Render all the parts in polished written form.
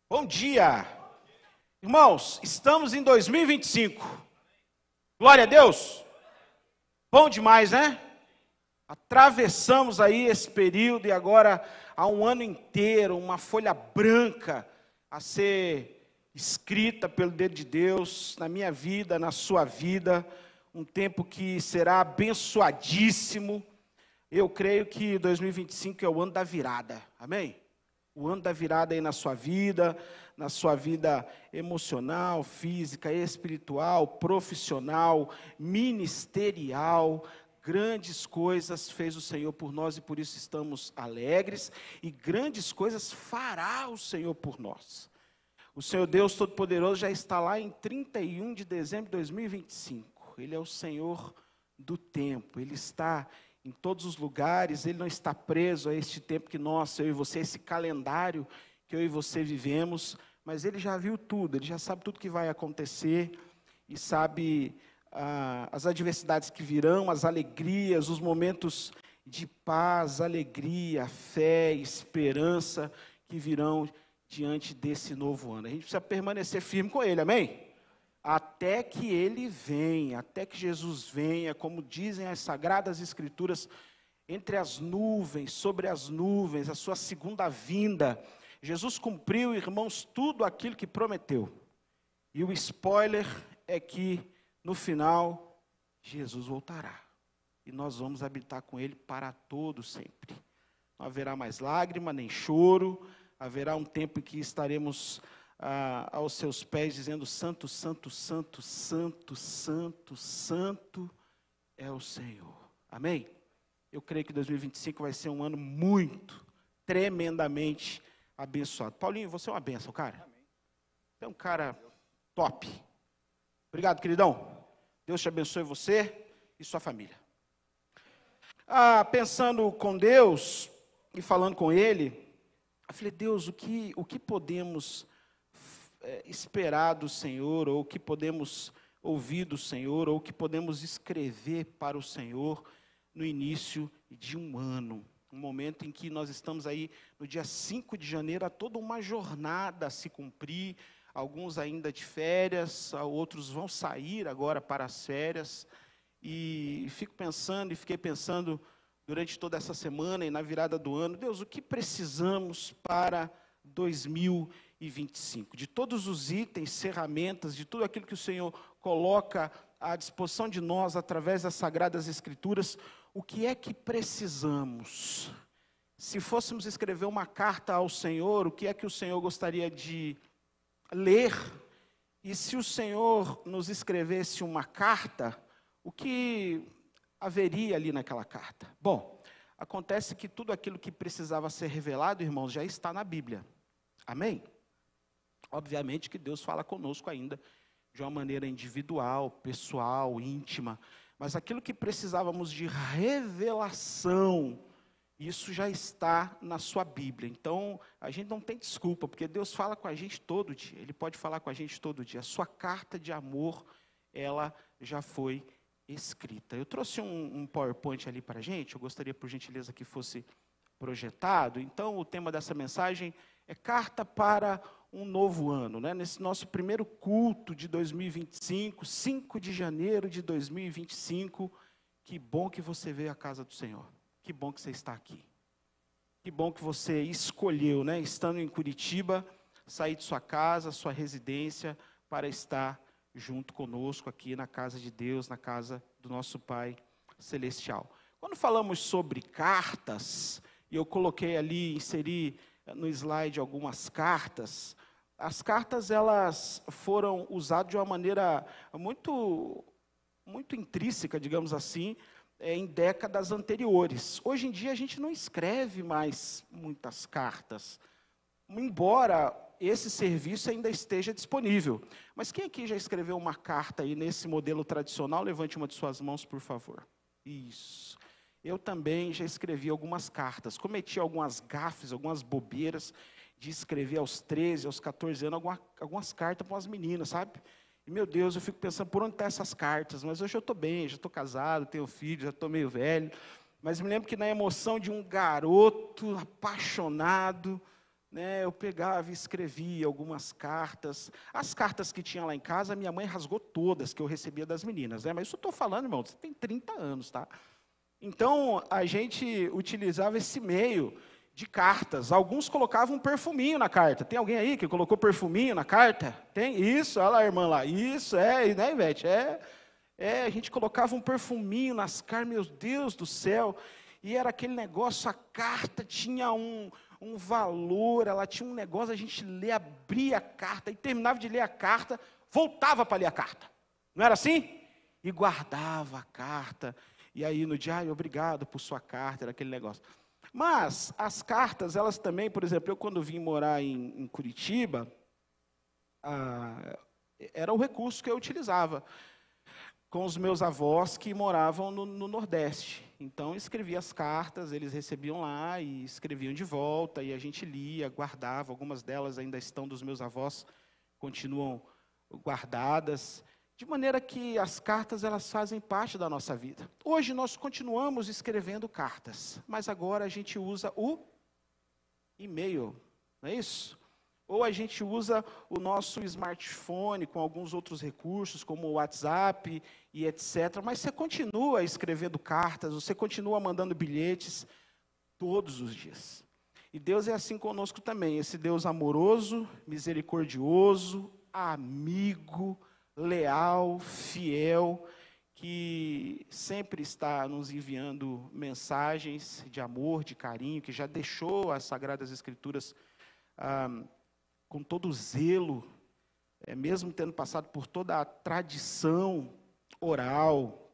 Bom dia, irmãos, estamos em 2025, glória a Deus, bom demais, né? Atravessamos aí esse período e agora há um ano inteiro, uma folha branca a ser escrita pelo dedo de Deus, na minha vida, na sua vida, um tempo que será abençoadíssimo. Eu creio que 2025 é o ano da virada, amém? O ano da virada aí na sua vida emocional, física, espiritual, profissional, ministerial. Grandes coisas fez o Senhor por nós e por isso estamos alegres, e grandes coisas fará o Senhor por nós. O Senhor Deus Todo-Poderoso já está lá em 31 de dezembro de 2025. Ele é o Senhor do tempo, Ele está em todos os lugares, Ele não está preso a este tempo que nós, eu e você, esse calendário que eu e você vivemos, mas Ele já viu tudo, Ele já sabe tudo que vai acontecer, e sabe as adversidades que virão, as alegrias, os momentos de paz, alegria, fé, esperança que virão diante desse novo ano. A gente precisa permanecer firme com Ele, amém? Até que Ele venha, até que Jesus venha, como dizem as Sagradas Escrituras, entre as nuvens, sobre as nuvens, a sua segunda vinda. Jesus cumpriu, irmãos, tudo aquilo que prometeu. E o spoiler é que, no final, Jesus voltará. E nós vamos habitar com Ele para todo sempre. Não haverá mais lágrima, nem choro. Haverá um tempo em que estaremos aos seus pés, dizendo: Santo, Santo, Santo, Santo, Santo, Santo é o Senhor. Amém? Eu creio que 2025 vai ser um ano muito, tremendamente abençoado. Paulinho, você é uma bênção, cara. Amém. Você é um cara top. Obrigado, queridão. Deus te abençoe, você e sua família. Pensando com Deus e falando com Ele, eu falei: Deus, o que podemos esperar do Senhor, ou o que podemos ouvir do Senhor, ou o que podemos escrever para o Senhor no início de um ano, um momento em que nós estamos aí no dia 5 de janeiro, há toda uma jornada a se cumprir, alguns ainda de férias, outros vão sair agora para as férias, e fiquei pensando durante toda essa semana e na virada do ano: Deus, o que precisamos para 2025? De todos os itens, ferramentas, de tudo aquilo que o Senhor coloca à disposição de nós através das Sagradas Escrituras, o que é que precisamos? Se fôssemos escrever uma carta ao Senhor, o que é que o Senhor gostaria de ler? E se o Senhor nos escrevesse uma carta, o que haveria ali naquela carta? Bom, acontece que tudo aquilo que precisava ser revelado, irmãos, já está na Bíblia. Amém? Obviamente que Deus fala conosco ainda de uma maneira individual, pessoal, íntima, mas aquilo que precisávamos de revelação, isso já está na sua Bíblia. Então, a gente não tem desculpa, porque Deus fala com a gente todo dia. Ele pode falar com a gente todo dia. A sua carta de amor, ela já foi escrita. Eu trouxe um PowerPoint ali para a gente. Eu gostaria, por gentileza, que fosse projetado. Então, o tema dessa mensagem é Carta para um Novo Ano, né? Nesse nosso primeiro culto de 2025, 5 de janeiro de 2025, que bom que você veio à casa do Senhor. Que bom que você está aqui. Que bom que você escolheu, né, estando em Curitiba, sair de sua casa, sua residência, para estar junto conosco aqui na casa de Deus, na casa do nosso Pai Celestial. Quando falamos sobre cartas, e eu coloquei ali, inseri no slide algumas cartas, as cartas elas foram usadas de uma maneira muito intrínseca, digamos assim, em décadas anteriores. Hoje em dia a gente não escreve mais muitas cartas, embora esse serviço ainda esteja disponível. Mas quem aqui já escreveu uma carta aí nesse modelo tradicional? Levante uma de suas mãos, por favor. Isso. Eu também já escrevi algumas cartas. Cometi algumas gafes, algumas bobeiras de escrever aos 13, aos 14 anos, algumas cartas para umas meninas, sabe? E, meu Deus, eu fico pensando, por onde estão essas cartas? Mas hoje eu estou bem, já estou casado, tenho filho, já estou meio velho. Mas me lembro que na emoção de um garoto apaixonado, né, eu pegava e escrevia algumas cartas. As cartas que tinha lá em casa, minha mãe rasgou todas, que eu recebia das meninas, né? Mas isso eu estou falando, irmão, você tem 30 anos, tá? Então, a gente utilizava esse meio de cartas. Alguns colocavam um perfuminho na carta. Tem alguém aí que colocou perfuminho na carta? Tem? Isso, olha lá a irmã lá. Isso, né, Ivete? A gente colocava um perfuminho nas cartas, meu Deus do céu. E era aquele negócio, a carta tinha um valor, ela tinha um negócio, a gente abria a carta, e terminava de ler a carta, voltava para ler a carta. Não era assim? E guardava a carta. E aí no dia, obrigado por sua carta, era aquele negócio. Mas as cartas, elas também, por exemplo, eu quando vim morar em Curitiba, era o recurso que eu utilizava com os meus avós que moravam no Nordeste. Então, escrevia as cartas, eles recebiam lá e escreviam de volta, e a gente lia, guardava. Algumas delas ainda estão dos meus avós, continuam guardadas. De maneira que as cartas, elas fazem parte da nossa vida. Hoje nós continuamos escrevendo cartas, mas agora a gente usa o e-mail, não é isso? Ou a gente usa o nosso smartphone com alguns outros recursos, como o WhatsApp e etc. Mas você continua escrevendo cartas, você continua mandando bilhetes todos os dias. E Deus é assim conosco também, esse Deus amoroso, misericordioso, amigo, leal, fiel, que sempre está nos enviando mensagens de amor, de carinho, que já deixou as Sagradas Escrituras com todo o zelo, mesmo tendo passado por toda a tradição oral,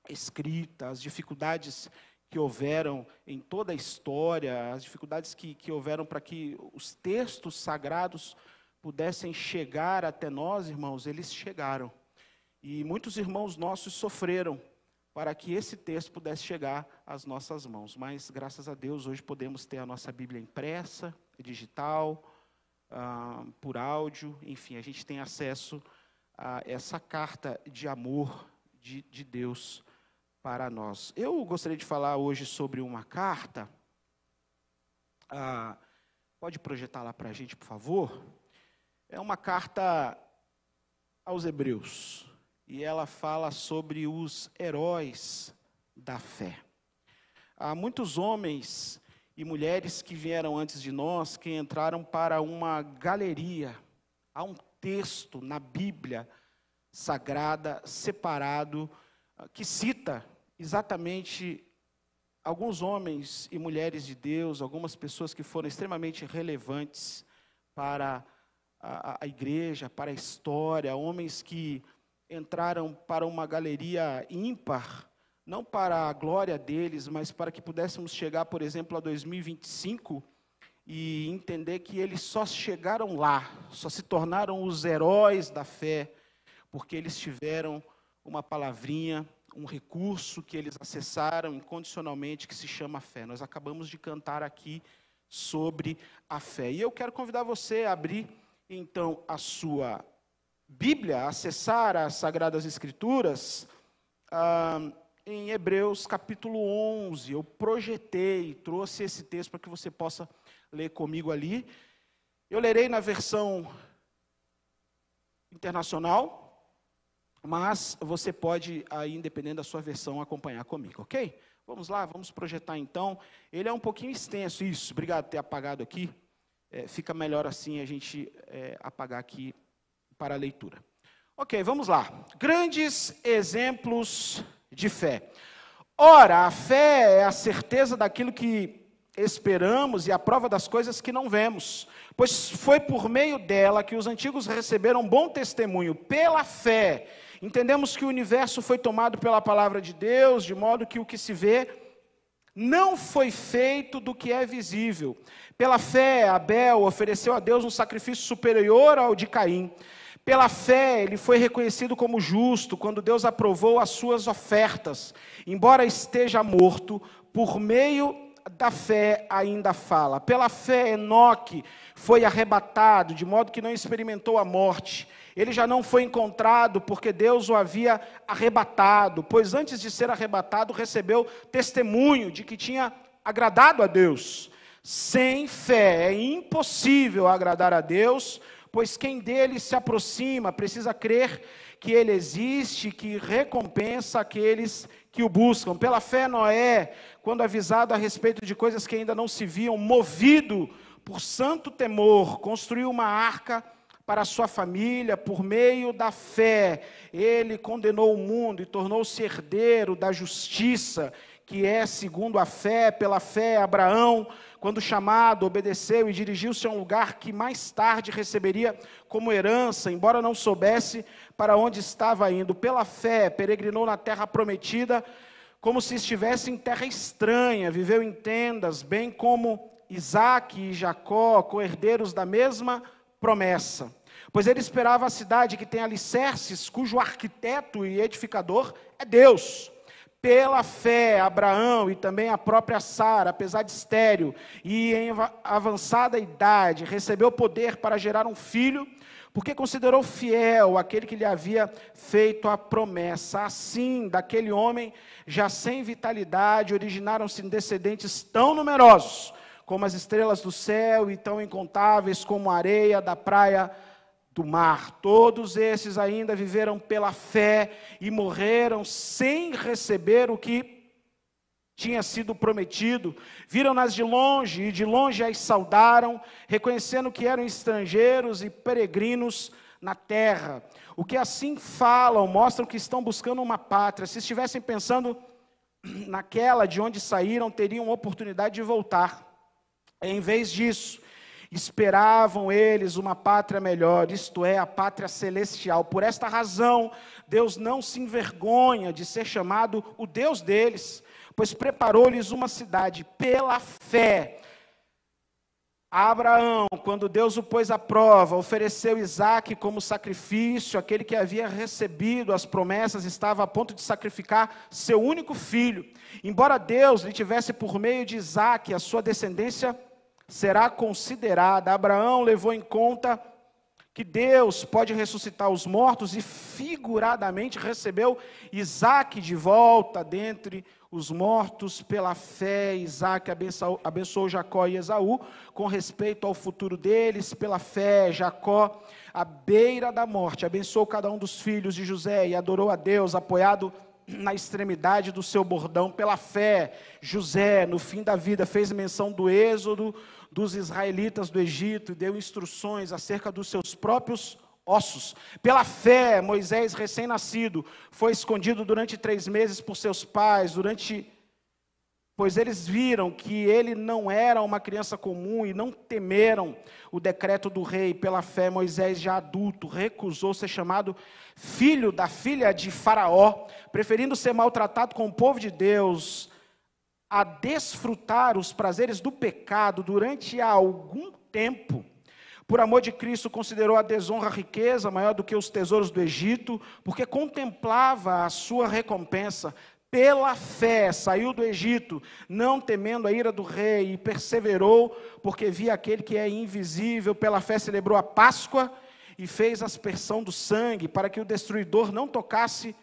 escrita, as dificuldades que houveram em toda a história, as dificuldades que houveram para que os textos sagrados pudessem chegar até nós, irmãos, eles chegaram. E muitos irmãos nossos sofreram para que esse texto pudesse chegar às nossas mãos. Mas, graças a Deus, hoje podemos ter a nossa Bíblia impressa, digital, por áudio, enfim, a gente tem acesso a essa carta de amor de Deus para nós. Eu gostaria de falar hoje sobre uma carta, pode projetar lá para a gente, por favor? É uma carta aos Hebreus, e ela fala sobre os heróis da fé. Há muitos homens e mulheres que vieram antes de nós, que entraram para uma galeria. Há um texto na Bíblia Sagrada, separado, que cita exatamente alguns homens e mulheres de Deus, algumas pessoas que foram extremamente relevantes para a igreja, para a história, homens que entraram para uma galeria ímpar, não para a glória deles, mas para que pudéssemos chegar, por exemplo, a 2025 e entender que eles só chegaram lá, só se tornaram os heróis da fé, porque eles tiveram uma palavrinha, um recurso que eles acessaram incondicionalmente, que se chama fé. Nós acabamos de cantar aqui sobre a fé. E eu quero convidar você a abrir, então, a sua Bíblia, a acessar as Sagradas Escrituras, em Hebreus capítulo 11, eu trouxe esse texto para que você possa ler comigo ali. Eu lerei na versão internacional, mas você pode, aí, independente da sua versão, acompanhar comigo, ok? Vamos lá, vamos projetar então. Ele é um pouquinho extenso, isso, obrigado por ter apagado aqui. Fica melhor assim a gente apagar aqui para a leitura. Ok, vamos lá. Grandes exemplos de fé. Ora, a fé é a certeza daquilo que esperamos e a prova das coisas que não vemos, pois foi por meio dela que os antigos receberam bom testemunho. Pela fé, entendemos que o universo foi tomado pela palavra de Deus, de modo que o que se vê não foi feito do que é visível. Pela fé, Abel ofereceu a Deus um sacrifício superior ao de Caim. Pela fé, ele foi reconhecido como justo quando Deus aprovou as suas ofertas. Embora esteja morto, por meio da fé ainda fala. Pela fé, Enoque foi arrebatado, de modo que não experimentou a morte. Ele já não foi encontrado, porque Deus o havia arrebatado, pois antes de ser arrebatado, recebeu testemunho de que tinha agradado a Deus. Sem fé é impossível agradar a Deus, pois quem dele se aproxima precisa crer que ele existe, que recompensa aqueles que o buscam. Pela fé, Noé, quando avisado a respeito de coisas que ainda não se viam, movido por santo temor, construiu uma arca para a sua família. Por meio da fé, ele condenou o mundo e tornou-se herdeiro da justiça, que é segundo a fé. Pela fé, Abraão, quando chamado, obedeceu e dirigiu-se a um lugar que mais tarde receberia como herança, embora não soubesse para onde estava indo. Pela fé, peregrinou na terra prometida, como se estivesse em terra estranha, viveu em tendas, bem como Isaque e Jacó, co-herdeiros da mesma promessa. Pois ele esperava a cidade que tem alicerces, cujo arquiteto e edificador é Deus. Pela fé, Abraão e também a própria Sara, apesar de estéril e em avançada idade, recebeu poder para gerar um filho, porque considerou fiel aquele que lhe havia feito a promessa. Assim, daquele homem, já sem vitalidade, originaram-se descendentes tão numerosos como as estrelas do céu e tão incontáveis como a areia da praia do mar. Todos esses ainda viveram pela fé e morreram sem receber o que tinha sido prometido. Viram-nas de longe e de longe as saudaram, reconhecendo que eram estrangeiros e peregrinos na terra. O que assim falam mostram que estão buscando uma pátria. Se estivessem pensando naquela de onde saíram, teriam oportunidade de voltar. Em vez disso, esperavam eles uma pátria melhor, isto é, a pátria celestial. Por esta razão, Deus não se envergonha de ser chamado o Deus deles, pois preparou-lhes uma cidade. Pela fé, Abraão, quando Deus o pôs à prova, ofereceu Isaque como sacrifício. Aquele que havia recebido as promessas estava a ponto de sacrificar seu único filho. Embora Deus lhe tivesse por meio de Isaque a sua descendência será considerada, Abraão levou em conta que Deus pode ressuscitar os mortos e figuradamente recebeu Isaque de volta dentre os mortos. Pela fé, Isaque abençoou Jacó e Esaú com respeito ao futuro deles. Pela fé, Jacó, à beira da morte, abençoou cada um dos filhos de José e adorou a Deus, apoiado na extremidade do seu bordão. Pela fé, José, no fim da vida, fez menção do êxodo dos israelitas do Egito e deu instruções acerca dos seus próprios ossos. Pela fé, Moisés, recém-nascido, foi escondido durante 3 meses por seus pais, pois eles viram que ele não era uma criança comum e não temeram o decreto do rei. Pela fé, Moisés, já adulto, recusou ser chamado filho da filha de Faraó, preferindo ser maltratado com o povo de Deus a desfrutar os prazeres do pecado durante algum tempo. Por amor de Cristo, considerou a desonra riqueza maior do que os tesouros do Egito, porque contemplava a sua recompensa. Pela fé, saiu do Egito, não temendo a ira do rei, e perseverou, porque via aquele que é invisível. Pela fé, celebrou a Páscoa e fez aspersão do sangue, para que o destruidor não tocasse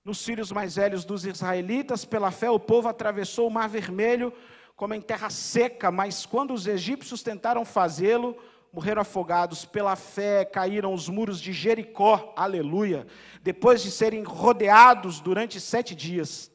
nos filhos mais velhos dos israelitas. Pela fé, o povo atravessou o Mar Vermelho como em terra seca, mas quando os egípcios tentaram fazê-lo, morreram afogados. Pela fé, caíram os muros de Jericó, aleluia, depois de serem rodeados durante 7 dias.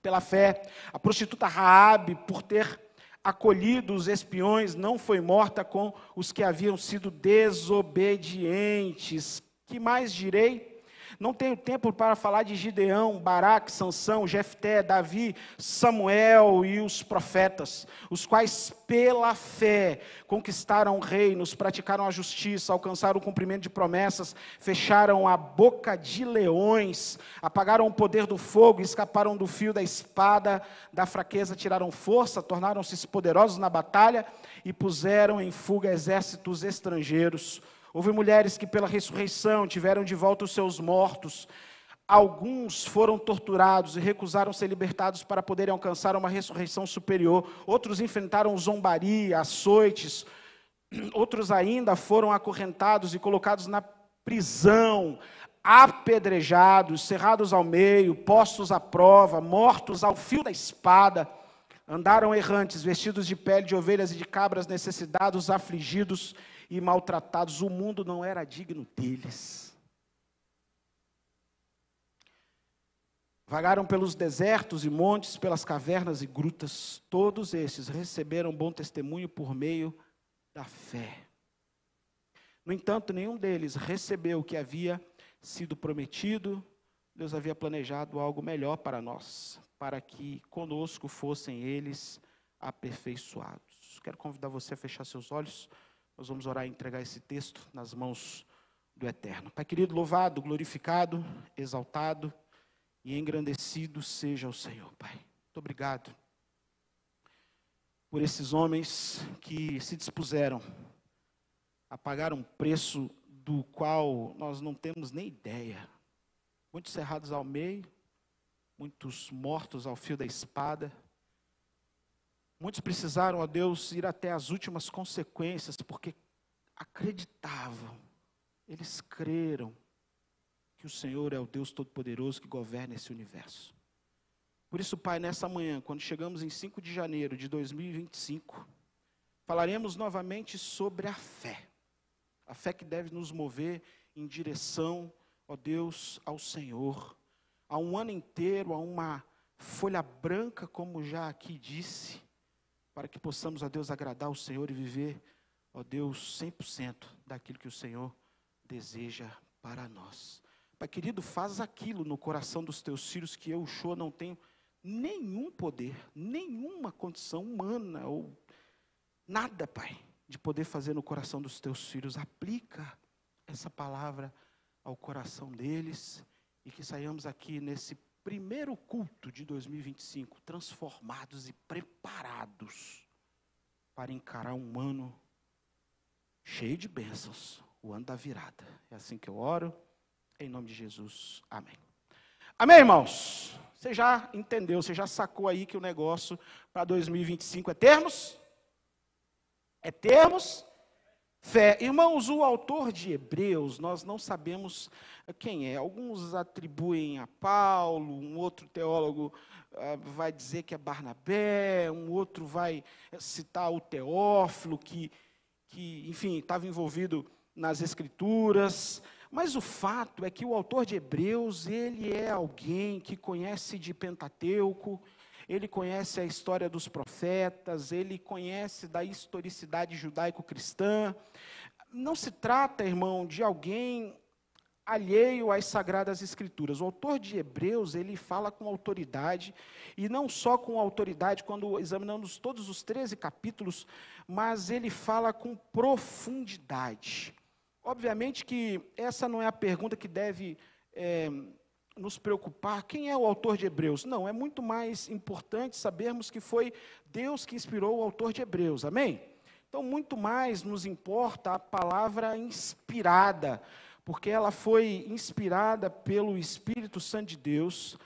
Pela fé, a prostituta Raabe, por ter acolhido os espiões, não foi morta com os que haviam sido desobedientes. Que mais direi? Não tenho tempo para falar de Gideão, Baraque, Sansão, Jefté, Davi, Samuel e os profetas, os quais pela fé conquistaram reinos, praticaram a justiça, alcançaram o cumprimento de promessas, fecharam a boca de leões, apagaram o poder do fogo, escaparam do fio da espada, da fraqueza tiraram força, tornaram-se poderosos na batalha e puseram em fuga exércitos estrangeiros. Houve mulheres que pela ressurreição tiveram de volta os seus mortos. Alguns foram torturados e recusaram ser libertados para poderem alcançar uma ressurreição superior. Outros enfrentaram zombaria, açoites. Outros ainda foram acorrentados e colocados na prisão, apedrejados, cerrados ao meio, postos à prova, mortos ao fio da espada. Andaram errantes, vestidos de pele de ovelhas e de cabras, necessitados, afligidos e maltratados. O mundo não era digno deles. Vagaram pelos desertos e montes, pelas cavernas e grutas. Todos estes receberam bom testemunho por meio da fé. No entanto, nenhum deles recebeu o que havia sido prometido. Deus havia planejado algo melhor para nós, para que conosco fossem eles aperfeiçoados. Quero convidar você a fechar seus olhos. Nós vamos orar e entregar esse texto nas mãos do Eterno. Pai querido, louvado, glorificado, exaltado e engrandecido seja o Senhor, Pai. Muito obrigado por esses homens que se dispuseram a pagar um preço do qual nós não temos nem ideia. Muitos cerrados ao meio, muitos mortos ao fio da espada. Muitos precisaram, ó Deus, ir até as últimas consequências, porque acreditavam, eles creram que o Senhor é o Deus Todo-Poderoso que governa esse universo. Por isso, Pai, nessa manhã, quando chegamos em 5 de janeiro de 2025, falaremos novamente sobre a fé. A fé que deve nos mover em direção, ó Deus, ao Senhor. Há um ano inteiro, há uma folha branca, como já aqui disse, para que possamos, ó Deus, agradar o Senhor e viver, ó Deus, 100% daquilo que o Senhor deseja para nós. Pai querido, faz aquilo no coração dos teus filhos que eu, Uchoa, não tenho nenhum poder, nenhuma condição humana ou nada, Pai, de poder fazer no coração dos teus filhos. Aplica essa palavra ao coração deles e que saiamos aqui nesse primeiro culto de 2025 transformados e preparados para encarar um ano cheio de bênçãos, o ano da virada. É assim que eu oro, em nome de Jesus, amém. Amém, irmãos? Você já entendeu, você já sacou aí que o negócio para 2025 é termos? É termos fé. Irmãos, o autor de Hebreus, nós não sabemos quem é. Alguns atribuem a Paulo, um outro teólogo vai dizer que é Barnabé, um outro vai citar o Teófilo, que enfim, estava envolvido nas Escrituras. Mas o fato é que o autor de Hebreus, ele é alguém que conhece de Pentateuco, ele conhece a história dos profetas, ele conhece da historicidade judaico-cristã. Não se trata, irmão, de alguém alheio às Sagradas Escrituras. O autor de Hebreus, ele fala com autoridade, e não só com autoridade, quando examinamos todos os 13 capítulos, mas ele fala com profundidade. Obviamente que essa não é a pergunta que deve nos preocupar. Quem é o autor de Hebreus? Não, é muito mais importante sabermos que foi Deus que inspirou o autor de Hebreus, amém? Então, muito mais nos importa a palavra inspirada, porque ela foi inspirada pelo Espírito Santo de Deus.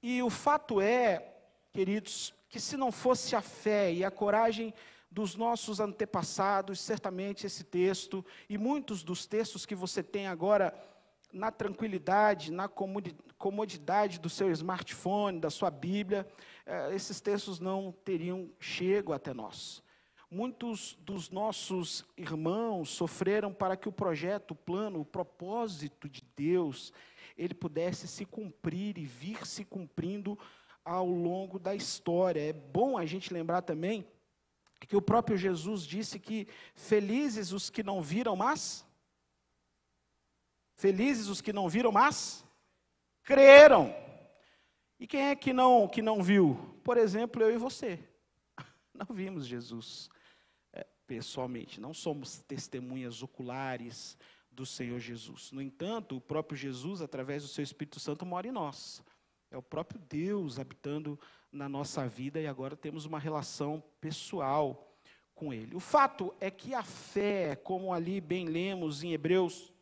E o fato é, queridos, que se não fosse a fé e a coragem dos nossos antepassados, certamente esse texto e muitos dos textos que você tem agora na tranquilidade, na comodidade do seu smartphone, da sua Bíblia, esses textos não teriam chego até nós. Muitos dos nossos irmãos sofreram para que o projeto, o plano, o propósito de Deus, ele pudesse se cumprir e vir se cumprindo ao longo da história. É bom a gente lembrar também que o próprio Jesus disse que felizes os que não viram, mas creram. E quem é que não viu? Por exemplo, eu e você. Não vimos Jesus pessoalmente, não somos testemunhas oculares do Senhor Jesus. No entanto, o próprio Jesus, através do seu Espírito Santo, mora em nós. É o próprio Deus habitando na nossa vida e agora temos uma relação pessoal com Ele. O fato é que a fé, como ali bem lemos em Hebreus,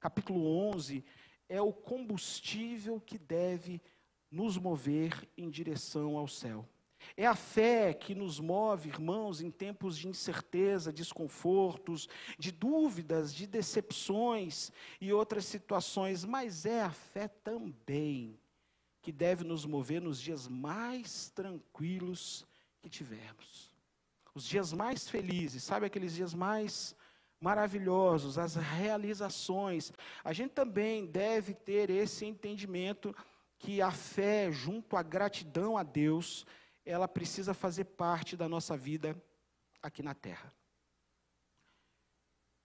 capítulo 11, é o combustível que deve nos mover em direção ao céu. É a fé que nos move, irmãos, em tempos de incerteza, desconfortos, de dúvidas, de decepções e outras situações, mas é a fé também que deve nos mover nos dias mais tranquilos que tivermos. Os dias mais felizes, sabe aqueles dias mais maravilhosos, as realizações. A gente também deve ter esse entendimento que a fé, junto à gratidão a Deus, ela precisa fazer parte da nossa vida aqui na terra.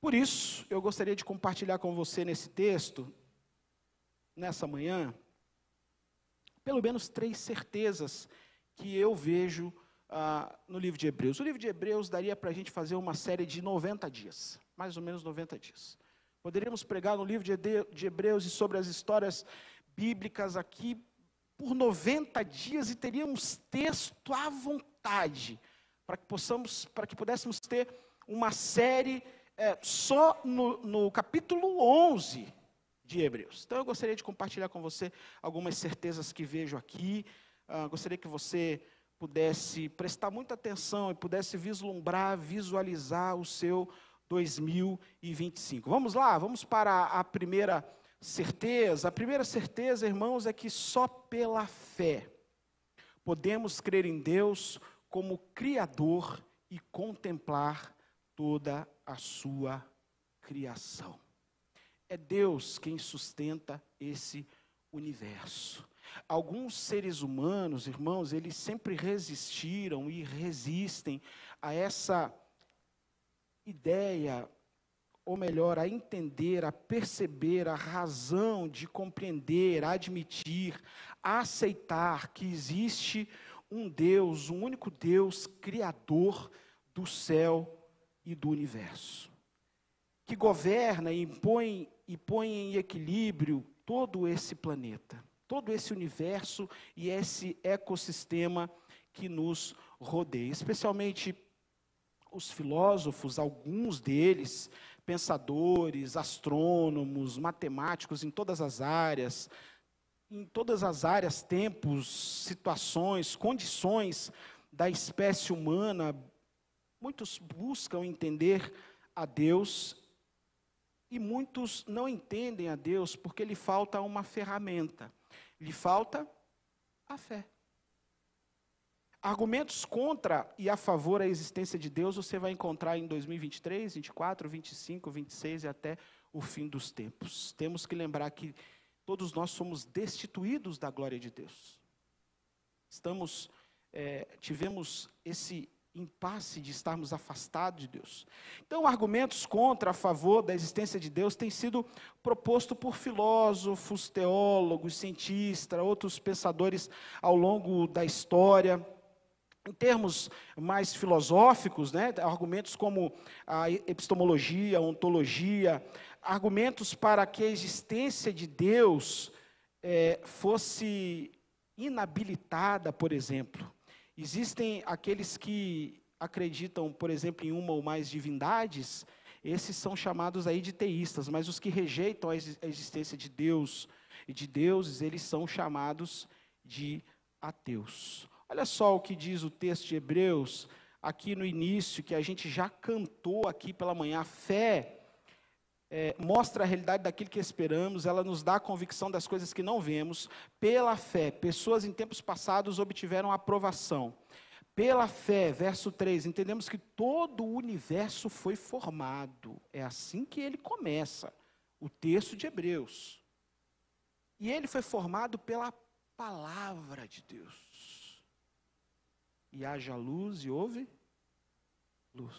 Por isso, eu gostaria de compartilhar com você nesse texto, nessa manhã, pelo menos 3 certezas que eu vejo no livro de Hebreus. O livro de Hebreus daria para a gente fazer uma série de 90 dias, mais ou menos 90 dias. Poderíamos pregar no livro de Hebreus e sobre as histórias bíblicas aqui por 90 dias e teríamos texto à vontade, para que pudéssemos ter uma série só no capítulo 11 de Hebreus. Então eu gostaria de compartilhar com você algumas certezas que vejo aqui. Gostaria que você pudesse prestar muita atenção e pudesse visualizar o seu 2025. Vamos lá, vamos para a primeira certeza. A primeira certeza, irmãos, é que só pela fé podemos crer em Deus como Criador e contemplar toda a sua criação. É Deus quem sustenta esse universo. Alguns seres humanos, irmãos, eles sempre resistiram e resistem a essa ideia, ou melhor, a entender, a perceber, a razão de compreender, admitir, aceitar que existe um Deus, um único Deus, Criador do céu e do universo, que governa e põe em equilíbrio todo esse planeta, todo esse universo e esse ecossistema que nos rodeia. Especialmente os filósofos, alguns deles, pensadores, astrônomos, matemáticos em todas as áreas, tempos, situações, condições da espécie humana, muitos buscam entender a Deus e muitos não entendem a Deus porque lhe falta uma ferramenta, lhe falta a fé. Argumentos contra e a favor da existência de Deus você vai encontrar em 2023, 24, 25, 26 e até o fim dos tempos. Temos que lembrar que todos nós somos destituídos da glória de Deus. Tivemos esse impasse de estarmos afastados de Deus. Então, argumentos contra, a favor da existência de Deus têm sido propostos por filósofos, teólogos, cientistas, outros pensadores ao longo da história. Em termos mais filosóficos, argumentos como a epistemologia, a ontologia, argumentos para que a existência de Deus fosse inabilitada, por exemplo. Existem aqueles que acreditam, por exemplo, em uma ou mais divindades, esses são chamados aí de teístas, mas os que rejeitam a existência de Deus e de deuses, eles são chamados de ateus. Olha só o que diz o texto de Hebreus, aqui no início, que a gente já cantou aqui pela manhã. A fé mostra a realidade daquilo que esperamos, ela nos dá a convicção das coisas que não vemos. Pela fé, pessoas em tempos passados obtiveram aprovação. Pela fé, verso 3, entendemos que todo o universo foi formado. É assim que ele começa, o texto de Hebreus. E ele foi formado pela palavra de Deus. E haja luz e houve luz.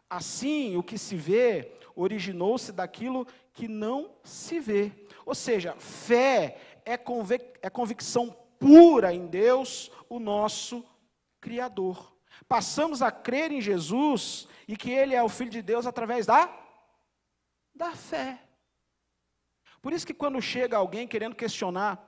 Assim, o que se vê originou-se daquilo que não se vê. Ou seja, fé é convicção pura em Deus, o nosso Criador. Passamos a crer em Jesus e que Ele é o Filho de Deus através da fé. Por isso que quando chega alguém querendo questionar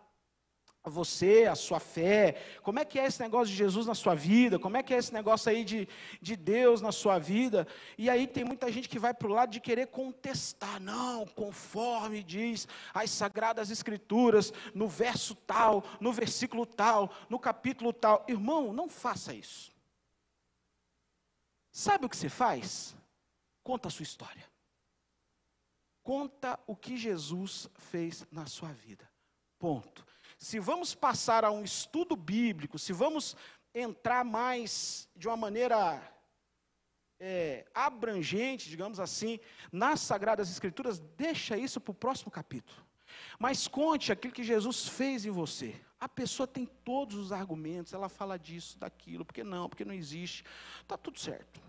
você, a sua fé, como é que é esse negócio de Jesus na sua vida, como é que é esse negócio aí de Deus na sua vida, e aí tem muita gente que vai para o lado de querer contestar, não, conforme diz as Sagradas Escrituras, no verso tal, no versículo tal, no capítulo tal. Irmão, não faça isso. Sabe o que você faz? Conta a sua história. Conta o que Jesus fez na sua vida. Ponto. Se vamos passar a um estudo bíblico, se vamos entrar mais de uma maneira abrangente, digamos assim, nas Sagradas Escrituras, deixa isso para o próximo capítulo. Mas conte aquilo que Jesus fez em você. A pessoa tem todos os argumentos, ela fala disso, daquilo, porque não existe, está tudo certo.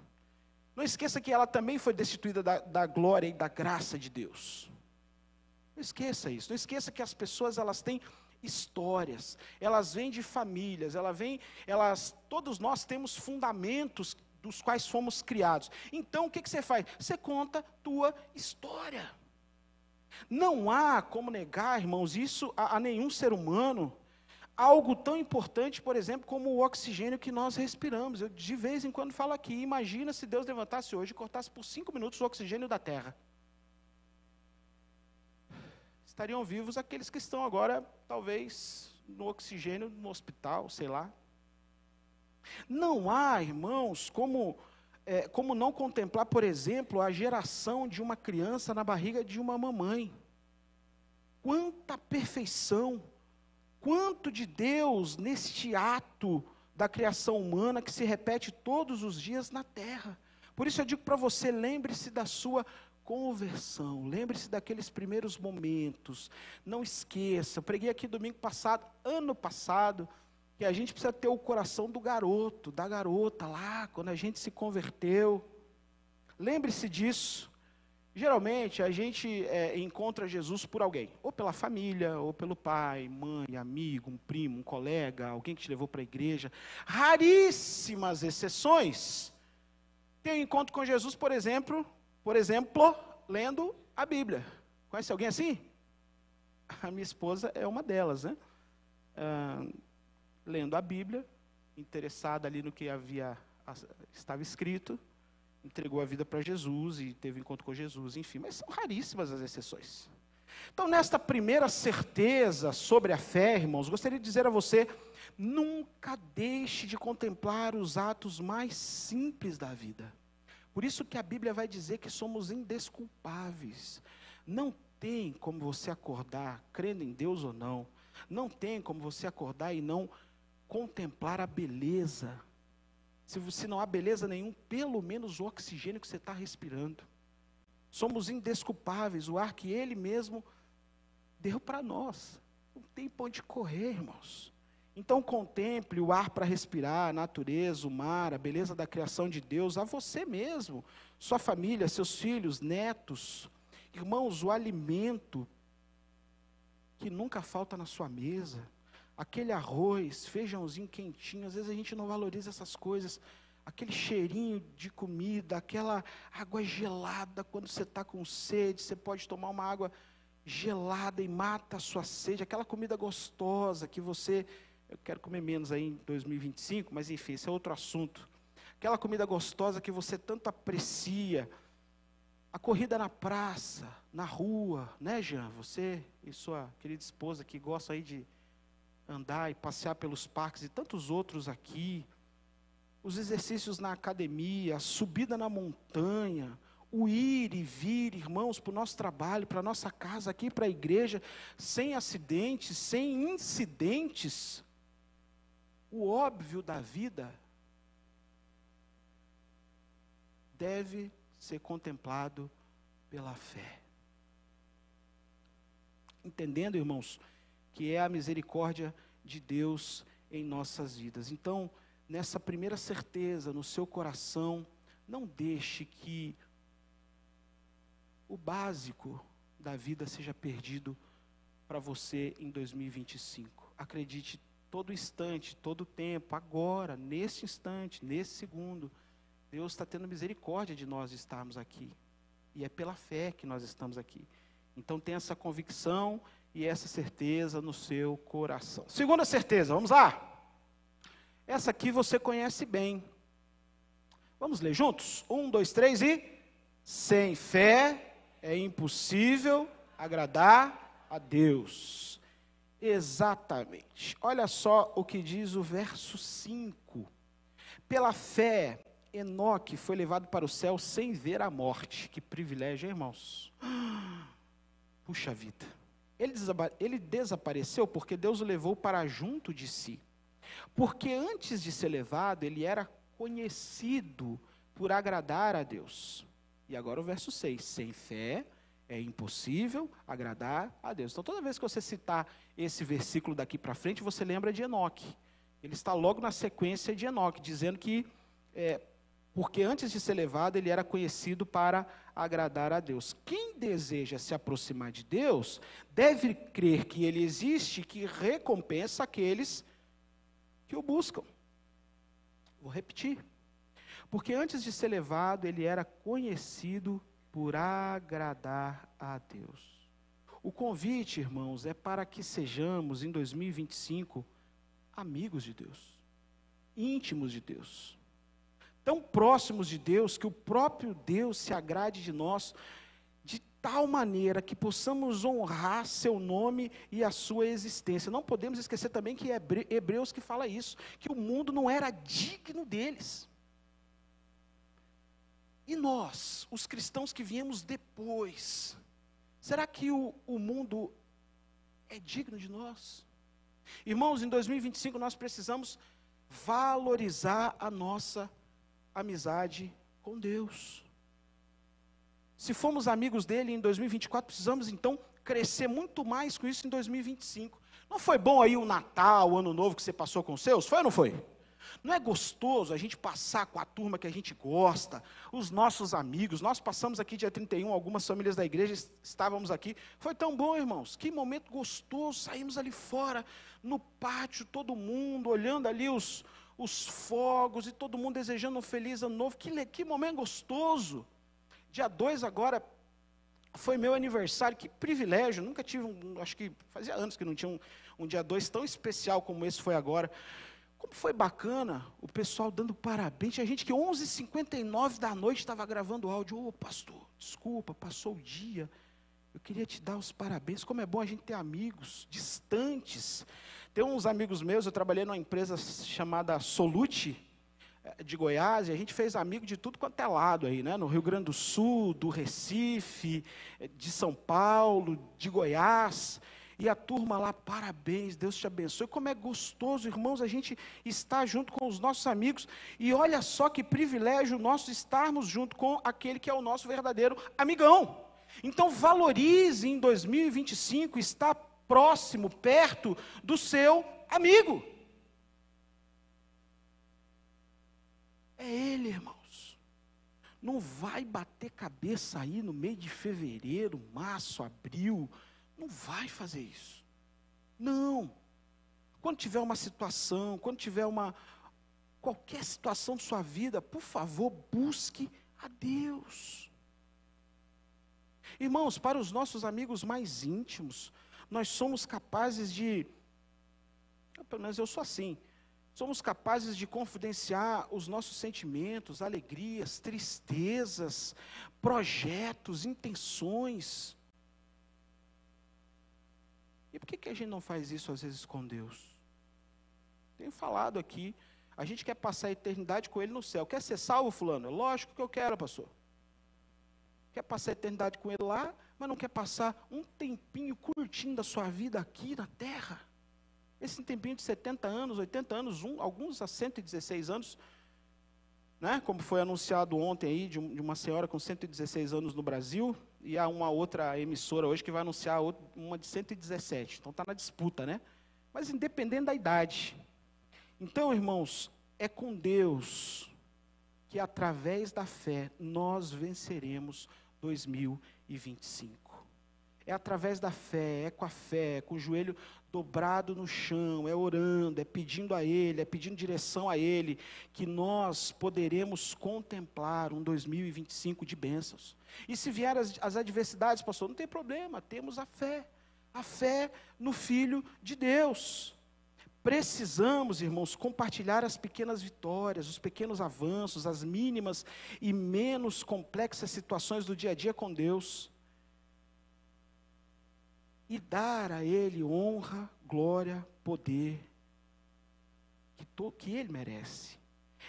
Não esqueça que ela também foi destituída da glória e da graça de Deus. Não esqueça isso, não esqueça que as pessoas, elas têm histórias, elas vêm de famílias, todos nós temos fundamentos dos quais fomos criados. Então, o que você faz? Você conta a tua história. Não há como negar, irmãos, isso a nenhum ser humano, algo tão importante, por exemplo, como o oxigênio que nós respiramos. Eu de vez em quando falo aqui, imagina se Deus levantasse hoje e cortasse por 5 minutos o oxigênio da terra. Estariam vivos aqueles que estão agora, talvez, no oxigênio no hospital, sei lá. Não há, irmãos, como não contemplar, por exemplo, a geração de uma criança na barriga de uma mamãe. Quanta perfeição, quanto de Deus neste ato da criação humana que se repete todos os dias na terra. Por isso eu digo para você, lembre-se da sua conversão, lembre-se daqueles primeiros momentos, não esqueça, eu preguei aqui ano passado, que a gente precisa ter o coração do garoto, da garota lá, quando a gente se converteu. Lembre-se disso. Geralmente a gente encontra Jesus por alguém, ou pela família, ou pelo pai, mãe, amigo, um primo, um colega, alguém que te levou para a igreja. Raríssimas exceções. Tem encontro com Jesus, por exemplo, lendo a Bíblia. Conhece alguém assim? A minha esposa é uma delas, né? Lendo a Bíblia, interessada ali no que estava escrito, entregou a vida para Jesus e teve encontro com Jesus, enfim, mas são raríssimas as exceções. Então, nesta primeira certeza sobre a fé, irmãos, gostaria de dizer a você, nunca deixe de contemplar os atos mais simples da vida. Por isso que a Bíblia vai dizer que somos indesculpáveis. Não tem como você acordar, crendo em Deus ou não, não tem como você acordar e não contemplar a beleza. Se não há beleza nenhuma, pelo menos o oxigênio que você está respirando. Somos indesculpáveis, o ar que Ele mesmo deu para nós. Não tem para onde correr, irmãos. Então contemple o ar para respirar, a natureza, o mar, a beleza da criação de Deus, a você mesmo, sua família, seus filhos, netos. Irmãos, o alimento que nunca falta na sua mesa, aquele arroz, feijãozinho quentinho, às vezes a gente não valoriza essas coisas, aquele cheirinho de comida, aquela água gelada, quando você está com sede, você pode tomar uma água gelada e mata a sua sede, aquela comida gostosa que eu quero comer menos aí em 2025, mas enfim, esse é outro assunto, aquela comida gostosa que você tanto aprecia, a corrida na praça, na rua, né, Jean? Você e sua querida esposa que gosta aí de andar e passear pelos parques e tantos outros aqui, os exercícios na academia, a subida na montanha, o ir e vir, irmãos, para o nosso trabalho, para a nossa casa, aqui para a igreja, sem acidentes, sem incidentes, o óbvio da vida deve ser contemplado pela fé. Entendendo, irmãos, que é a misericórdia de Deus em nossas vidas. Então, nessa primeira certeza, no seu coração, não deixe que o básico da vida seja perdido para você em 2025. Acredite, todo instante, todo tempo, agora, nesse instante, nesse segundo, Deus está tendo misericórdia de nós estarmos aqui. E é pela fé que nós estamos aqui. Então tenha essa convicção e essa certeza no seu coração. Segunda certeza, vamos lá. Essa aqui você conhece bem. Vamos ler juntos? 1, 2, 3 e... Sem fé é impossível agradar a Deus. Exatamente. Olha só o que diz o verso 5. Pela fé, Enoque foi levado para o céu sem ver a morte. Que privilégio, hein, irmãos? Puxa vida. Ele desapareceu porque Deus o levou para junto de si. Porque antes de ser levado, ele era conhecido por agradar a Deus. E agora o verso 6, sem fé é impossível agradar a Deus. Então toda vez que você citar esse versículo daqui para frente, você lembra de Enoque. Ele está logo na sequência de Enoque, dizendo que, porque antes de ser levado, ele era conhecido para agradar a Deus. Quem deseja se aproximar de Deus, deve crer que ele existe, que recompensa aqueles que o buscam. Vou repetir. Porque antes de ser levado, ele era conhecido por agradar a Deus. O convite, irmãos, é para que sejamos, em 2025, amigos de Deus, íntimos de Deus, tão próximos de Deus, que o próprio Deus se agrade de nós, de tal maneira que possamos honrar seu nome e a sua existência. Não podemos esquecer também que é Hebreus que fala isso, que o mundo não era digno deles. E nós, os cristãos que viemos depois, será que o mundo é digno de nós? Irmãos, em 2025 nós precisamos valorizar a nossa amizade com Deus. Se formos amigos dele em 2024, precisamos então crescer muito mais com isso em 2025. Não foi bom aí o Natal, o Ano Novo que você passou com os seus? Foi ou não foi? Não é gostoso a gente passar com a turma que a gente gosta, os nossos amigos? Nós passamos aqui dia 31, algumas famílias da igreja estávamos aqui. Foi tão bom, irmãos, que momento gostoso. Saímos ali fora, no pátio, todo mundo, olhando ali os fogos e todo mundo desejando um feliz ano novo. Que momento gostoso. Dia 2 agora foi meu aniversário, que privilégio. Nunca tive, acho que fazia anos que não tinha um dia 2 tão especial como esse foi agora. Como foi bacana, o pessoal dando parabéns. Tinha gente que 11h59 da noite estava gravando áudio. Ô pastor, desculpa, passou o dia. Eu queria te dar os parabéns. Como é bom a gente ter amigos distantes. Tem uns amigos meus, eu trabalhei numa empresa chamada Solute, de Goiás, e a gente fez amigo de tudo quanto é lado aí, né? No Rio Grande do Sul, do Recife, de São Paulo, de Goiás. E a turma lá, parabéns, Deus te abençoe. Como é gostoso, irmãos, a gente estar junto com os nossos amigos. E olha só que privilégio nosso estarmos junto com aquele que é o nosso verdadeiro amigão. Então valorize em 2025 estar próximo, perto do seu amigo. É ele, irmãos. Não vai bater cabeça aí no meio de fevereiro, março, abril. Não vai fazer isso. Não. Quando tiver uma situação, quando tiver qualquer situação de sua vida, por favor, busque a Deus. Irmãos, para os nossos amigos mais íntimos, nós somos capazes pelo menos eu sou assim, somos capazes de confidenciar os nossos sentimentos, alegrias, tristezas, projetos, intenções. E por que a gente não faz isso às vezes com Deus? Tenho falado aqui, a gente quer passar a eternidade com Ele no céu. Quer ser salvo, fulano? Lógico que eu quero, pastor. Quer passar a eternidade com Ele lá, mas não quer passar um tempinho curtindo da sua vida aqui na terra? Esse tempinho de 70 anos, 80 anos, alguns a 116 anos, né? Como foi anunciado ontem aí, de uma senhora com 116 anos no Brasil, e há uma outra emissora hoje que vai anunciar uma de 117, então está na disputa, né? Mas independente da idade. Então, irmãos, é com Deus que através da fé nós venceremos 2025. É através da fé, é com a fé, é com o joelho dobrado no chão, é orando, é pedindo a Ele, é pedindo direção a Ele, que nós poderemos contemplar um 2025 de bênçãos. E se vier as adversidades, pastor, não tem problema, temos a fé no Filho de Deus. Precisamos, irmãos, compartilhar as pequenas vitórias, os pequenos avanços, as mínimas e menos complexas situações do dia a dia com Deus. E dar a Ele honra, glória, poder, que Ele merece.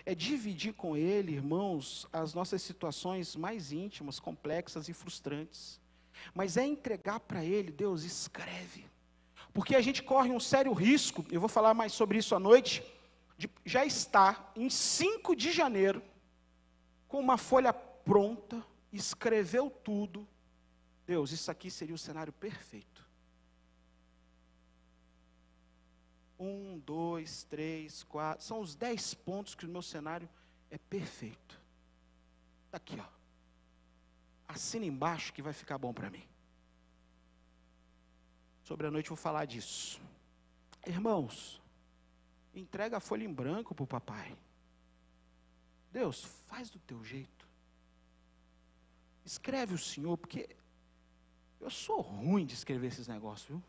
É dividir com Ele, irmãos, as nossas situações mais íntimas, complexas e frustrantes. Mas é entregar para Ele, Deus, escreve. Porque a gente corre um sério risco, eu vou falar mais sobre isso à noite, de já estar em 5 de janeiro, com uma folha pronta, escreveu tudo. Deus, isso aqui seria o cenário perfeito. 1, 2, 3, 4, são os 10 pontos que o meu cenário é perfeito. Está aqui, ó. Assina embaixo que vai ficar bom para mim. Sobre a noite eu vou falar disso. Irmãos, entrega a folha em branco para o papai. Deus, faz do teu jeito. Escreve o Senhor, porque eu sou ruim de escrever esses negócios, viu?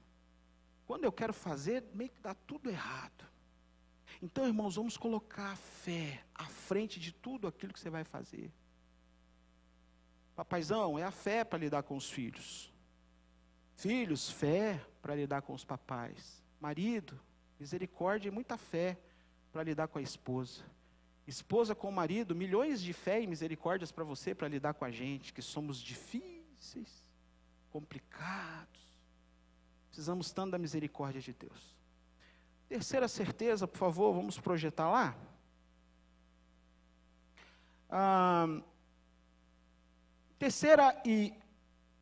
Quando eu quero fazer, meio que dá tudo errado. Então, irmãos, vamos colocar a fé à frente de tudo aquilo que você vai fazer. Papaizão, é a fé para lidar com os filhos. Filhos, fé para lidar com os papais. Marido, misericórdia e muita fé para lidar com a esposa. Esposa com o marido, milhões de fé e misericórdias para você, para lidar com a gente, que somos difíceis, complicados. Precisamos tanto da misericórdia de Deus. Terceira certeza, por favor, vamos projetar lá. Terceira e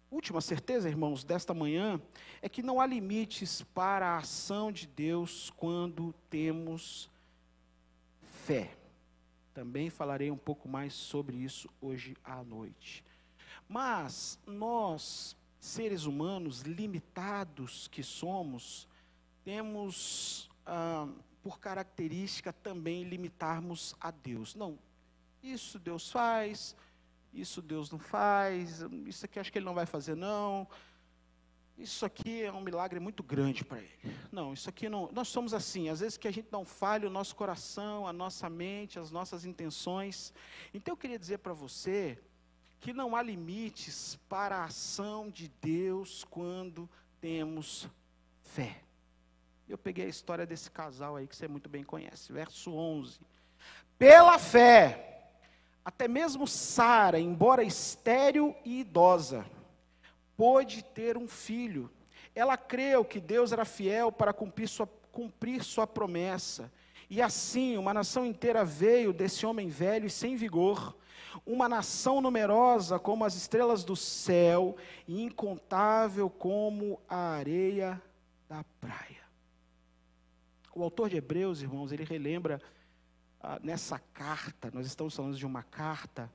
última certeza, irmãos, desta manhã, é que não há limites para a ação de Deus quando temos fé. Também falarei um pouco mais sobre isso hoje à noite. Mas nós, seres humanos limitados que somos, temos por característica também limitarmos a Deus. Não, isso Deus faz, isso Deus não faz, isso aqui acho que Ele não vai fazer não, isso aqui é um milagre muito grande para Ele. Não, isso aqui não, nós somos assim, às vezes que a gente não falha o nosso coração, a nossa mente, as nossas intenções. Então eu queria dizer para você, que não há limites para a ação de Deus quando temos fé. Eu peguei a história desse casal aí que você muito bem conhece, verso 11. Pela fé, até mesmo Sara, embora estéril e idosa, pôde ter um filho. Ela creu que Deus era fiel para cumprir sua promessa. E assim, uma nação inteira veio desse homem velho e sem vigor, uma nação numerosa como as estrelas do céu e incontável como a areia da praia. O autor de Hebreus, irmãos, ele relembra nessa carta, nós estamos falando de uma carta,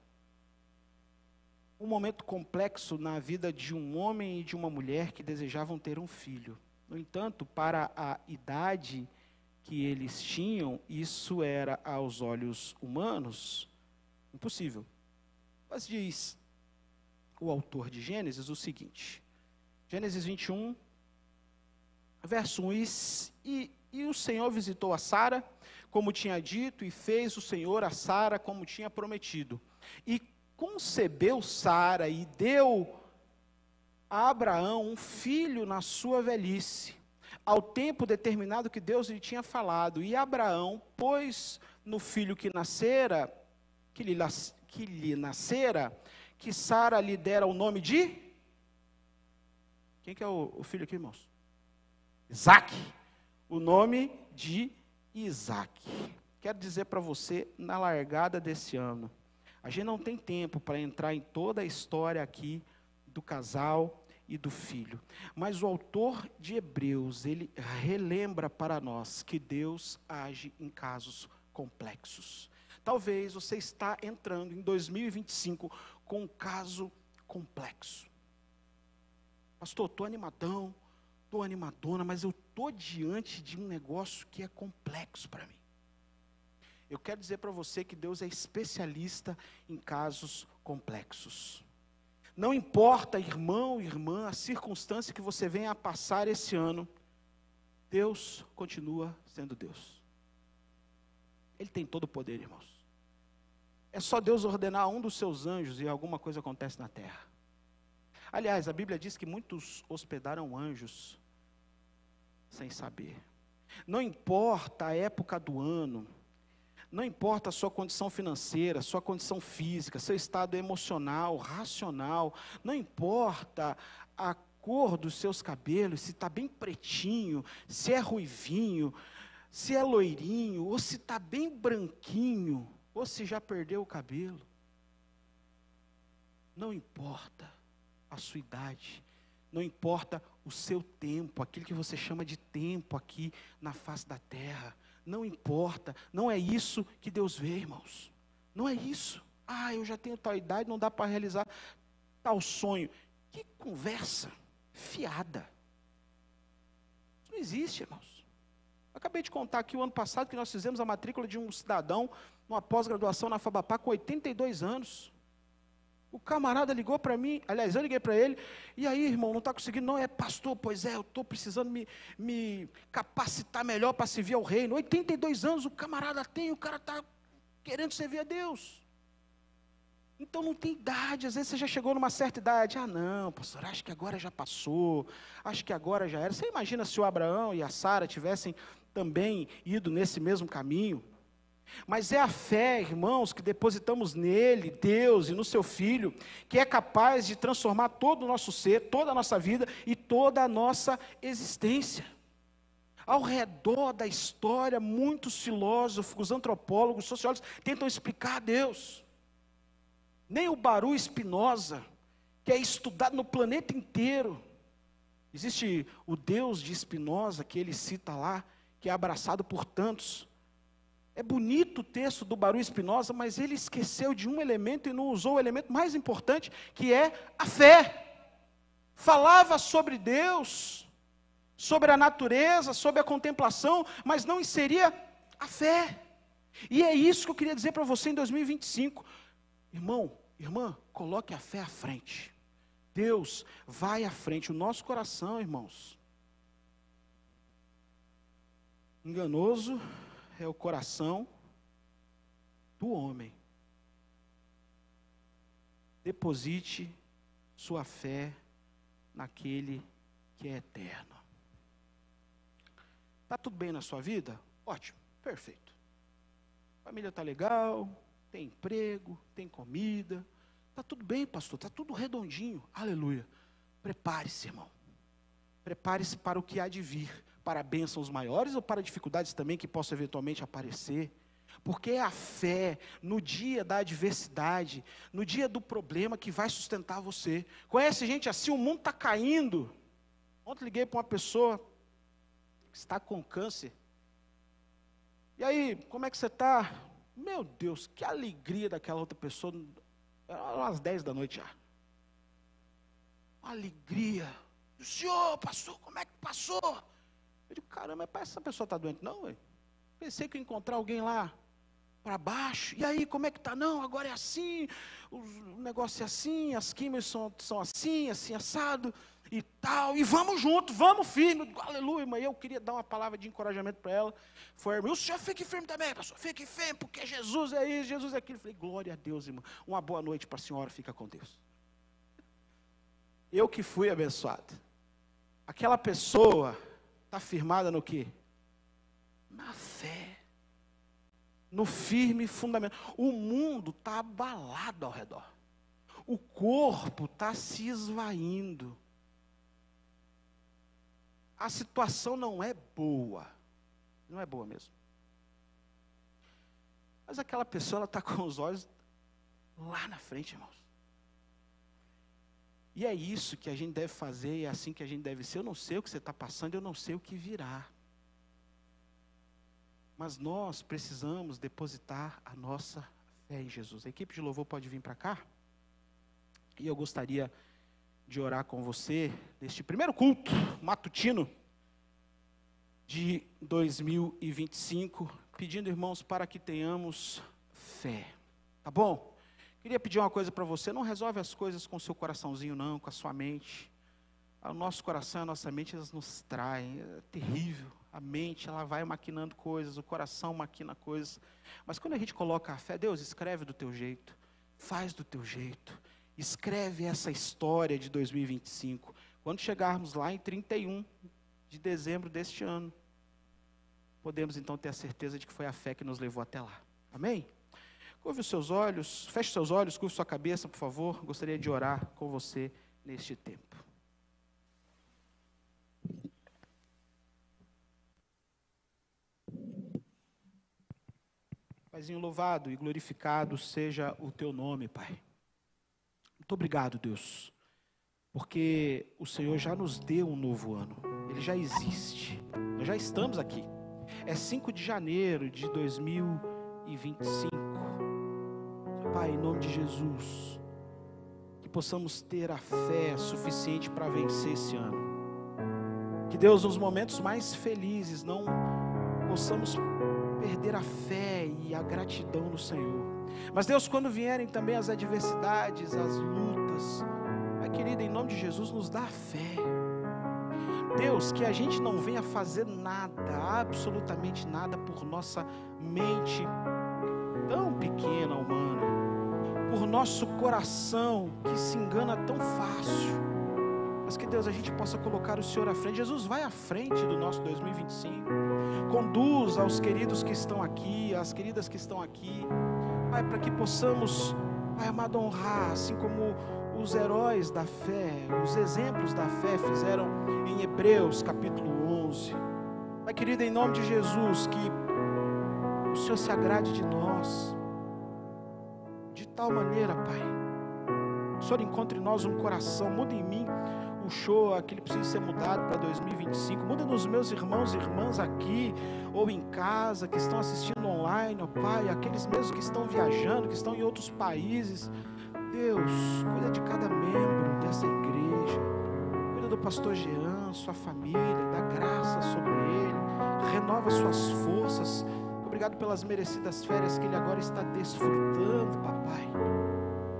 um momento complexo na vida de um homem e de uma mulher que desejavam ter um filho. No entanto, para a idade que eles tinham, isso era aos olhos humanos impossível. Mas diz o autor de Gênesis o seguinte, Gênesis 21, verso 1, e o Senhor visitou a Sara, como tinha dito, e fez o Senhor a Sara como tinha prometido. E concebeu Sara e deu a Abraão um filho na sua velhice, ao tempo determinado que Deus lhe tinha falado. E Abraão pôs no filho que lhe nascera, que Sara lhe dera o nome de... Quem que é o filho aqui, irmãos? Isaque. O nome de Isaque. Quero dizer para você, na largada desse ano, a gente não tem tempo para entrar em toda a história aqui do casal e do filho. Mas o autor de Hebreus, ele relembra para nós que Deus age em casos complexos. Talvez você está entrando em 2025 com um caso complexo. Pastor, estou animadão, estou animadona, mas eu estou diante de um negócio que é complexo para mim. Eu quero dizer para você que Deus é especialista em casos complexos. Não importa, irmão, irmã, a circunstância que você venha a passar esse ano, Deus continua sendo Deus. Ele tem todo o poder, irmãos. É só Deus ordenar um dos seus anjos e alguma coisa acontece na terra. Aliás, a Bíblia diz que muitos hospedaram anjos sem saber. Não importa a época do ano, não importa a sua condição financeira, sua condição física, seu estado emocional, racional, não importa a cor dos seus cabelos, se está bem pretinho, se é ruivinho, se é loirinho, ou se está bem branquinho, ou se já perdeu o cabelo. Não importa a sua idade, não importa o seu tempo, aquilo que você chama de tempo aqui na face da terra. Não importa, não é isso que Deus vê, irmãos. Não é isso. Eu já tenho tal idade, não dá para realizar tal sonho. Que conversa fiada. Isso não existe, irmãos. Eu acabei de contar aqui o ano passado que nós fizemos a matrícula de um cidadão numa pós-graduação na Fabapá com 82 anos. O camarada ligou para mim, aliás, eu liguei para ele, e aí, irmão, não está conseguindo? Não, pastor, pois é, eu estou precisando me capacitar melhor para servir ao reino. 82 anos o camarada tem, o cara está querendo servir a Deus. Então não tem idade, às vezes você já chegou numa certa idade. Não, pastor, acho que agora já passou, acho que agora já era. Você imagina se o Abraão e a Sara tivessem também ido nesse mesmo caminho? Mas é a fé, irmãos, que depositamos nele, Deus, e no seu Filho, que é capaz de transformar todo o nosso ser, toda a nossa vida e toda a nossa existência. Ao redor da história, muitos filósofos, antropólogos, sociólogos tentam explicar a Deus. Nem o Baruch Spinoza, que é estudado no planeta inteiro. Existe o Deus de Spinoza, que ele cita lá, que é abraçado por tantos. É bonito o texto do Baruch Spinoza, mas ele esqueceu de um elemento e não usou o elemento mais importante, que é a fé. Falava sobre Deus, sobre a natureza, sobre a contemplação, mas não inseria a fé. E é isso que eu queria dizer para você em 2025. Irmão, irmã, coloque a fé à frente. Deus vai à frente. O nosso coração, irmãos, enganoso é o coração do homem. Deposite sua fé naquele que é eterno. Está tudo bem na sua vida? Ótimo, perfeito. A família está legal, tem emprego, tem comida. Está tudo bem, pastor, está tudo redondinho. Aleluia. Prepare-se, irmão. Prepare-se para o que há de vir. Para bênçãos maiores ou para dificuldades também que possam eventualmente aparecer. Porque é a fé no dia da adversidade, no dia do problema que vai sustentar você. Conhece gente assim? O mundo está caindo. Ontem liguei para uma pessoa que está com câncer. E aí, como é que você está? Meu Deus, que alegria daquela outra pessoa. Eram umas 10 da noite já. Uma alegria. O senhor, pastor, como é que passou? Eu digo, caramba, mas essa pessoa está doente? Não, ué. Pensei que ia encontrar alguém lá para baixo. E aí, como é que está? Não, agora é assim, o negócio é assim, as químicas são assim, assim, assado e tal. E vamos junto, vamos firme. Aleluia, mas eu queria dar uma palavra de encorajamento para ela. Foi, irmão, o senhor fique firme também, pastor, fique firme, porque Jesus é isso, Jesus é aquilo. Eu falei, glória a Deus, irmão. Uma boa noite para a senhora, fica com Deus. Eu que fui abençoado. Aquela pessoa está firmada no quê? Na fé. No firme fundamento. O mundo está abalado ao redor. O corpo está se esvaindo. A situação não é boa. Não é boa mesmo. Mas aquela pessoa, ela está com os olhos lá na frente, irmãos. E é isso que a gente deve fazer, é assim que a gente deve ser. Eu não sei o que você está passando, eu não sei o que virá. Mas nós precisamos depositar a nossa fé em Jesus. A equipe de louvor pode vir para cá? E eu gostaria de orar com você neste primeiro culto matutino de 2025, pedindo, irmãos, para que tenhamos fé. Tá bom? Queria pedir uma coisa para você, não resolve as coisas com o seu coraçãozinho não, com a sua mente. O nosso coração e a nossa mente, elas nos traem, é terrível. A mente, ela vai maquinando coisas, o coração maquina coisas. Mas quando a gente coloca a fé, Deus, escreve do teu jeito, faz do teu jeito. Escreve essa história de 2025. Quando chegarmos lá em 31 de dezembro deste ano, podemos então ter a certeza de que foi a fé que nos levou até lá. Amém? Curve os seus olhos, feche os seus olhos, curve sua cabeça, por favor. Gostaria de orar com você neste tempo. Paizinho, louvado e glorificado seja o teu nome, Pai. Muito obrigado, Deus, porque o Senhor já nos deu um novo ano. Ele já existe. Nós já estamos aqui. É 5 de janeiro de 2025. Pai, em nome de Jesus, que possamos ter a fé suficiente para vencer esse ano. Que Deus, nos momentos mais felizes, não possamos perder a fé e a gratidão no Senhor. Mas Deus, quando vierem também as adversidades, as lutas, Pai querido, em nome de Jesus, nos dá a fé. Deus, que a gente não venha fazer nada, absolutamente nada, por nossa mente tão pequena, humana, por nosso coração que se engana tão fácil, mas que Deus, a gente possa colocar o Senhor à frente. Jesus, vai à frente do nosso 2025, conduz aos queridos que estão aqui, às queridas que estão aqui, Pai, para que possamos, Pai amado, honrar, assim como os heróis da fé, os exemplos da fé fizeram em Hebreus capítulo 11. Pai querido, em nome de Jesus, que o Senhor se agrade de nós, de tal maneira, Pai, o Senhor encontre em nós um coração. Muda em mim o show, aquele que precisa ser mudado para 2025, muda nos meus irmãos e irmãs aqui, ou em casa, que estão assistindo online, ó Pai, aqueles mesmos que estão viajando, que estão em outros países. Deus, cuida de cada membro dessa igreja, cuida do pastor Jean, sua família, dá graça sobre ele, renova suas forças. Obrigado pelas merecidas férias que ele agora está desfrutando, papai.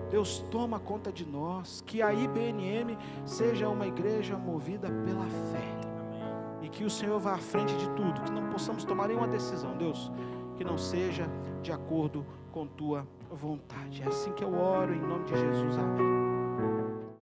Deus, toma conta de nós, que a IBNM seja uma igreja movida pela fé. Amém. E que o Senhor vá à frente de tudo, que não possamos tomar nenhuma decisão, Deus, que não seja de acordo com tua vontade. É assim que eu oro, em nome de Jesus, amém.